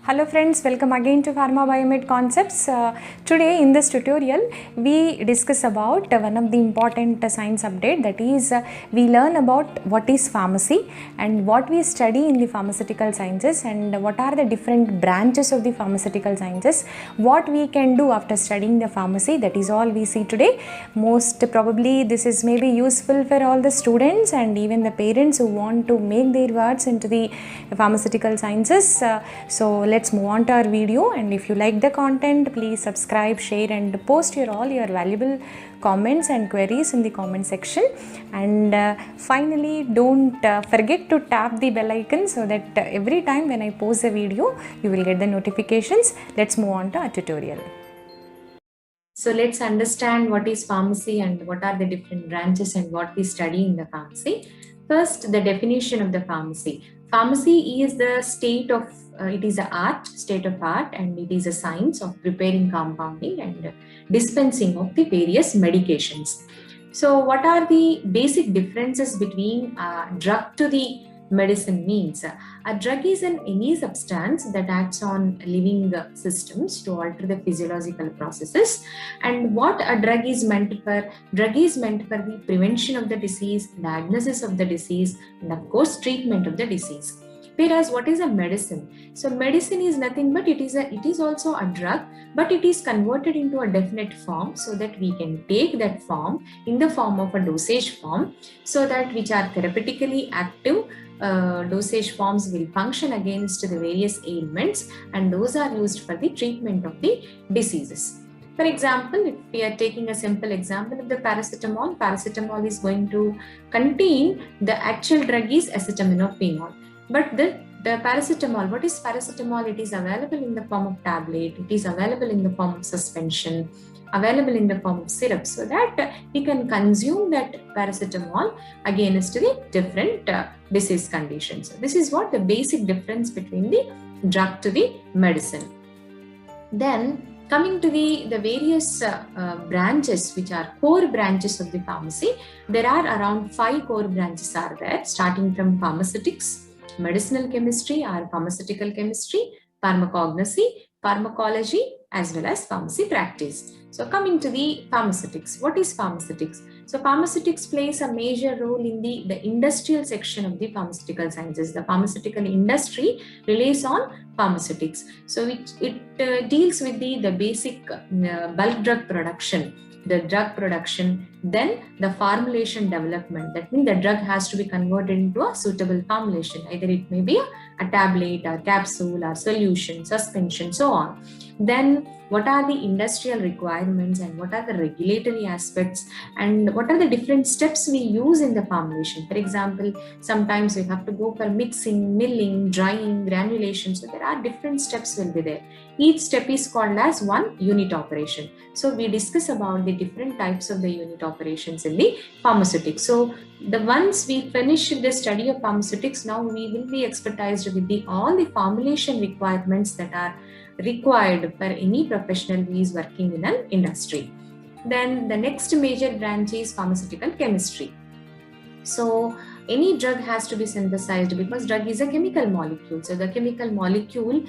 Hello friends, welcome again to Pharma Biomed Concepts. Today in this tutorial we discuss about one of the important science update, that is we learn about what is pharmacy and what we study in the pharmaceutical sciences and what are the different branches of the pharmaceutical sciences, what we can do after studying the pharmacy. That is all we see today. Most probably this is maybe useful for all the students and even the parents who want to make their wards into the pharmaceutical sciences. So let's move on to our video, and if you like the content, please subscribe, share and post all your valuable comments and queries in the comment section. And finally, don't forget to tap the bell icon so that every time when I post a video you will get the notifications. Let's move on to our tutorial. So let's understand what is pharmacy and what are the different branches and what we study in the pharmacy. First, the definition of the pharmacy. Pharmacy is the state of, it is an state of art, and it is a science of preparing, compounding and dispensing of the various medications. So what are the basic differences between drug to the medicine means? A drug is any substance that acts on living systems to alter the physiological processes. And what a drug is meant for? Drug is meant for the prevention of the disease, diagnosis of the disease, and of course treatment of the disease. Whereas what is a medicine? So medicine is nothing but it is also a drug, but it is converted into a definite form so that we can take that form in the form of a dosage form, so that which are therapeutically active dosage forms will function against the various ailments, and those are used for the treatment of the diseases. For example, if we are taking a simple example of the paracetamol is going to contain, the actual drug is acetaminophenol. But the paracetamol, what is paracetamol? It is available in the form of tablet, it is available in the form of suspension, available in the form of syrup, so that we can consume that paracetamol against the different disease conditions. So this is what the basic difference between the drug to the medicine. Then coming to the various branches, which are core branches of the pharmacy, there are around 5 core branches are there, starting from pharmaceutics, medicinal chemistry or pharmaceutical chemistry, pharmacognosy, pharmacology, as well as pharmacy practice. So coming to the pharmaceutics, what is pharmaceutics? So pharmaceutics plays a major role in the industrial section of the pharmaceutical sciences. The pharmaceutical industry relies on pharmaceutics. So it deals with the basic bulk drug production, the drug production, then the formulation development. That means the drug has to be converted into a suitable formulation. Either it may be a tablet or capsule or solution, suspension, so on. Then what are the industrial requirements and what are the regulatory aspects and what are the different steps we use in the formulation? For example, sometimes we have to go for mixing, milling, drying, granulation. So there are different steps will be there. Each step is called as one unit operation. So we discuss about the different types of the unit operations in the pharmaceutics. So once we finish the study of pharmaceutics, now we will be expertised with all the formulation requirements that are required for any professional who is working in an industry. Then the next major branch is pharmaceutical chemistry. So any drug has to be synthesized because drug is a chemical molecule. So the chemical molecule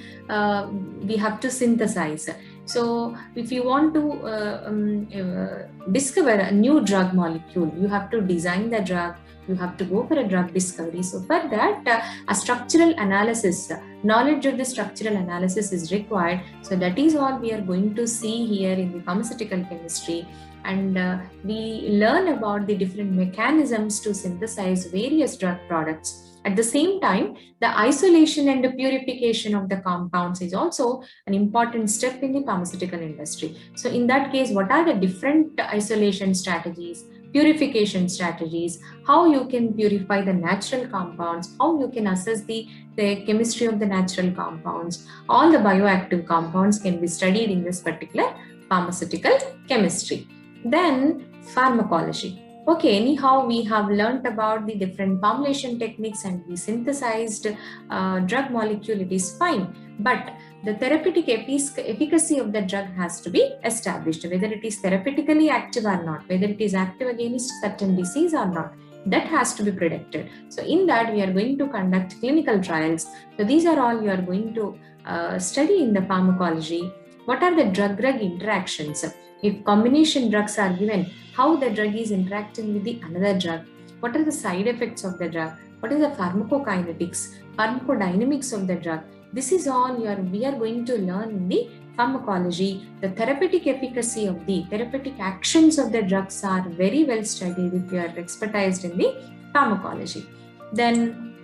we have to synthesize. So if you want to discover a new drug molecule, you have to design the drug, you have to go for a drug discovery. So for that, a structural analysis, knowledge of the structural analysis is required. So that is all we are going to see here in the pharmaceutical chemistry. And we learn about the different mechanisms to synthesize various drug products. At the same time, the isolation and the purification of the compounds is also an important step in the pharmaceutical industry. So in that case, what are the different isolation strategies, purification strategies, how you can purify the natural compounds, how you can assess the chemistry of the natural compounds, all the bioactive compounds can be studied in this particular pharmaceutical chemistry. Then pharmacology. Okay, anyhow, we have learnt about the different formulation techniques and we synthesized drug molecule, it is fine. But the therapeutic efficacy of the drug has to be established, whether it is therapeutically active or not, whether it is active against certain disease or not. that has to be predicted. So in that we are going to conduct clinical trials. So these are all you are going to study in the pharmacology. What are the drug-drug interactions? If combination drugs are given, how the drug is interacting with the another drug? What are the side effects of the drug? What is the pharmacokinetics, pharmacodynamics of the drug? This is all we are going to learn in the pharmacology. The therapeutic efficacy of the therapeutic actions of the drugs are very well studied if you are expertised in the pharmacology. Then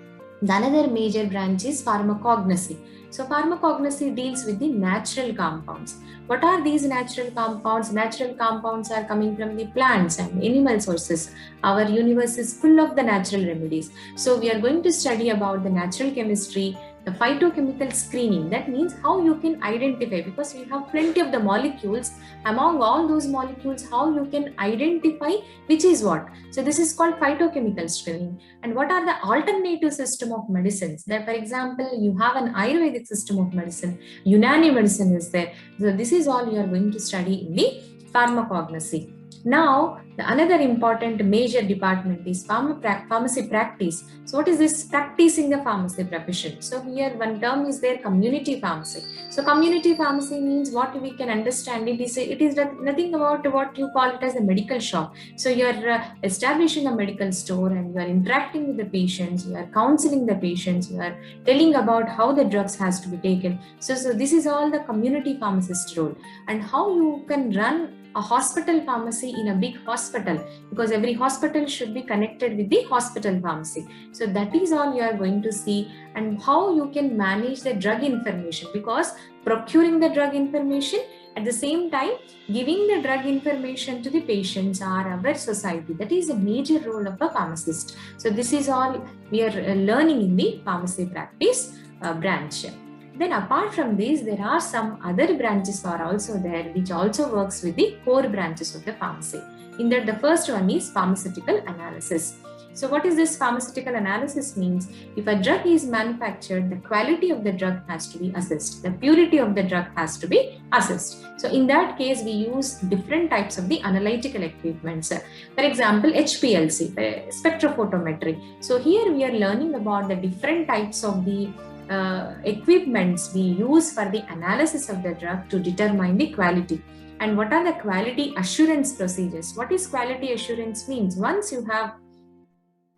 the another major branch is pharmacognosy. So pharmacognosy deals with the natural compounds. What are these natural compounds? Natural compounds are coming from the plants and animal sources. Our universe is full of the natural remedies. So we are going to study about the natural chemistry, the phytochemical screening. That means how you can identify, because we have plenty of the molecules. Among all those molecules, how you can identify which is what. So this is called phytochemical screening. And what are the alternative system of medicines? That, for example, you have an Ayurvedic system of medicine, Unani medicine is there. So this is all you are going to study in the pharmacognosy. Now, the another important major department is pharmacy practice. So what is this practice in the pharmacy profession? So here one term is there, community pharmacy. So community pharmacy means what we can understand it is nothing about what you call it as a medical shop. So you are establishing a medical store and you are interacting with the patients, you are counseling the patients, you are telling about how the drugs has to be taken. So this is all the community pharmacist role, and how you can run a hospital pharmacy in a big hospital, because every hospital should be connected with the hospital pharmacy. So that is all you are going to see, and how you can manage the drug information, because procuring the drug information at the same time giving the drug information to the patients are our society. That is a major role of a pharmacist. So this is all we are learning in the pharmacy practice branch. Then apart from these, there are some other branches are also there which also works with the core branches of the pharmacy. In that, the first one is pharmaceutical analysis. So what is this pharmaceutical analysis means? If a drug is manufactured, the quality of the drug has to be assessed. The purity of the drug has to be assessed. So in that case, we use different types of the analytical equipments. For example, HPLC, spectrophotometry. So here we are learning about the different types of the equipments we use for the analysis of the drug to determine the quality. And what are the quality assurance procedures? What is quality assurance means? Once you have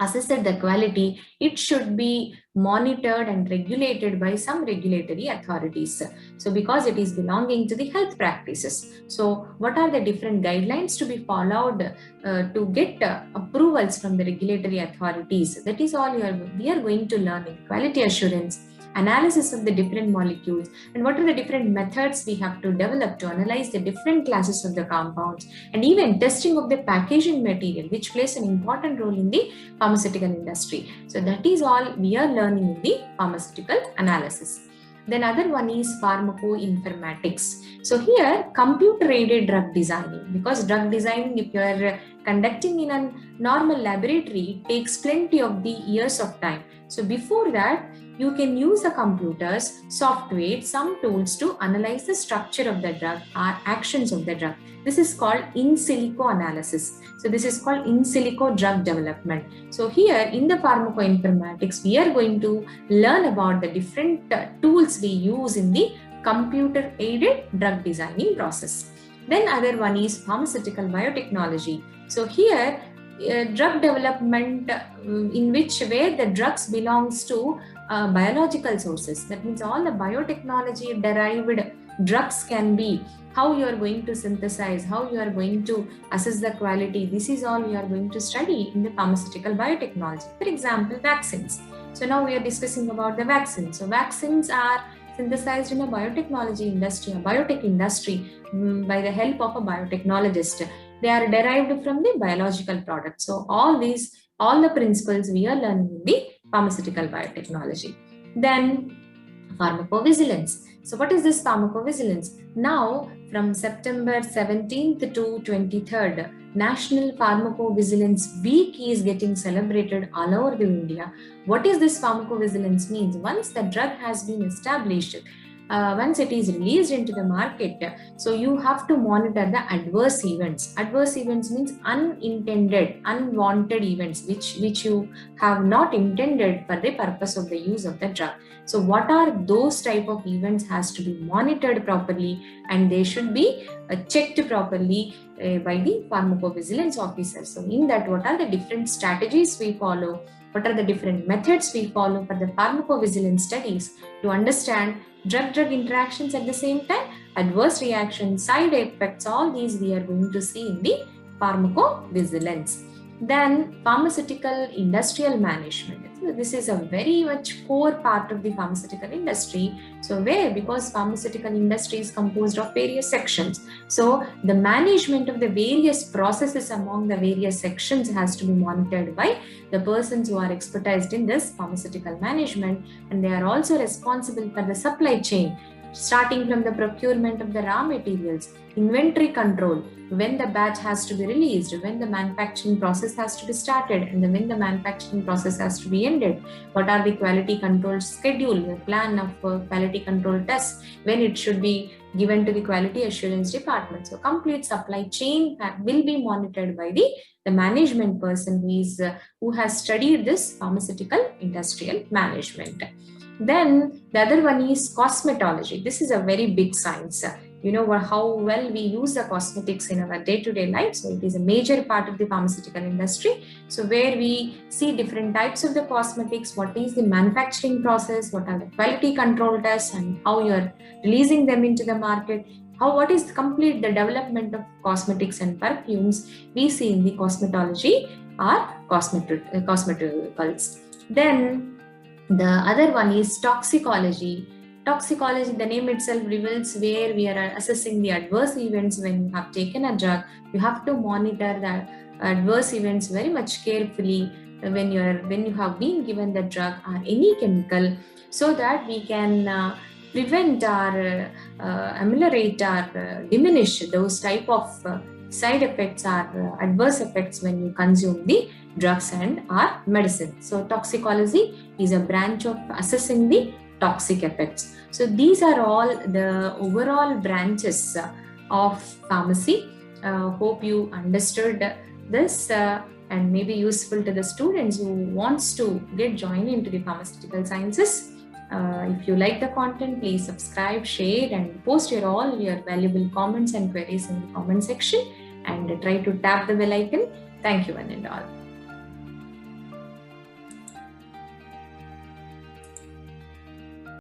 assessed the quality, it should be monitored and regulated by some regulatory authorities. So because it is belonging to the health practices. So what are the different guidelines to be followed to get approvals from the regulatory authorities? That is all we are going to learn in quality assurance, analysis of the different molecules, and what are the different methods we have to develop to analyze the different classes of the compounds, and even testing of the packaging material, which plays an important role in the pharmaceutical industry. So that is all we are learning in the pharmaceutical analysis. Then other one is pharmacoinformatics. So here, computer-aided drug designing, because drug designing, if you are conducting in a normal laboratory, it takes plenty of the years of time. So before that, you can use the computers, software, some tools to analyze the structure of the drug or actions of the drug. This is called in silico analysis. So this is called in silico drug development. So here in the pharmacoinformatics, we are going to learn about the different tools we use in the computer aided drug designing process. Then other one is pharmaceutical biotechnology. So here drug development in which where the drugs belongs to biological sources. That means all the biotechnology derived drugs can be, how you are going to synthesize, how you are going to assess the quality. This is all we are going to study in the pharmaceutical biotechnology. For example, vaccines. So now we are discussing about the vaccines. So vaccines are synthesized in a biotechnology industry, a biotech industry by the help of a biotechnologist. They are derived from the biological products. So all the principles we are learning in the pharmaceutical biotechnology. Then pharmacovigilance. So what is this pharmacovigilance? Now from September 17th to 23rd, National Pharmacovigilance Week is getting celebrated all over India. What is this pharmacovigilance means? Once the drug has been established, once it is released into the market, so you have to monitor the adverse events. Adverse events means unintended, unwanted events which you have not intended for the purpose of the use of the drug. So what are those type of events has to be monitored properly, and they should be checked properly by the pharmacovigilance officer. So in that, what are the different strategies we follow, what are the different methods we follow for the pharmacovigilance studies to understand drug-drug interactions, at the same time adverse reactions, side effects, all these we are going to see in the pharmacovigilance. Then pharmaceutical industrial management. So this is a very much core part of the pharmaceutical industry. So because pharmaceutical industry is composed of various sections, so the management of the various processes among the various sections has to be monitored by the persons who are expertised in this pharmaceutical management, and they are also responsible for the supply chain, starting from the procurement of the raw materials, inventory control, when the batch has to be released, when the manufacturing process has to be started, and then when the manufacturing process has to be ended. What are the quality control schedule, the plan of quality control tests, when it should be given to the quality assurance department. So complete supply chain will be monitored by the management person who has studied this pharmaceutical industrial management. Then the other one is cosmetology. This is a very big science. You know how well we use the cosmetics in our day-to-day life. So it is a major part of the pharmaceutical industry. So where we see different types of the cosmetics, what is the manufacturing process, what are the quality control tests, and how you are releasing them into the market. What is the development of cosmetics and perfumes we see in the cosmetology or cosmeceuticals. Then the other one is toxicology. Toxicology, the name itself reveals where we are assessing the adverse events when you have taken a drug. You have to monitor the adverse events very much carefully when you have been given the drug or any chemical, so that we can prevent or ameliorate or diminish those type of side effects or adverse effects when you consume the drugs and or medicine. So toxicology is a branch of assessing the toxic effects. So these are all the overall branches of pharmacy. Hope you understood this and may be useful to the students who wants to get joined into the pharmaceutical sciences. If you like the content, please subscribe, share, and post all your valuable comments and queries in the comment section, and try to tap the bell icon. Thank you one and all.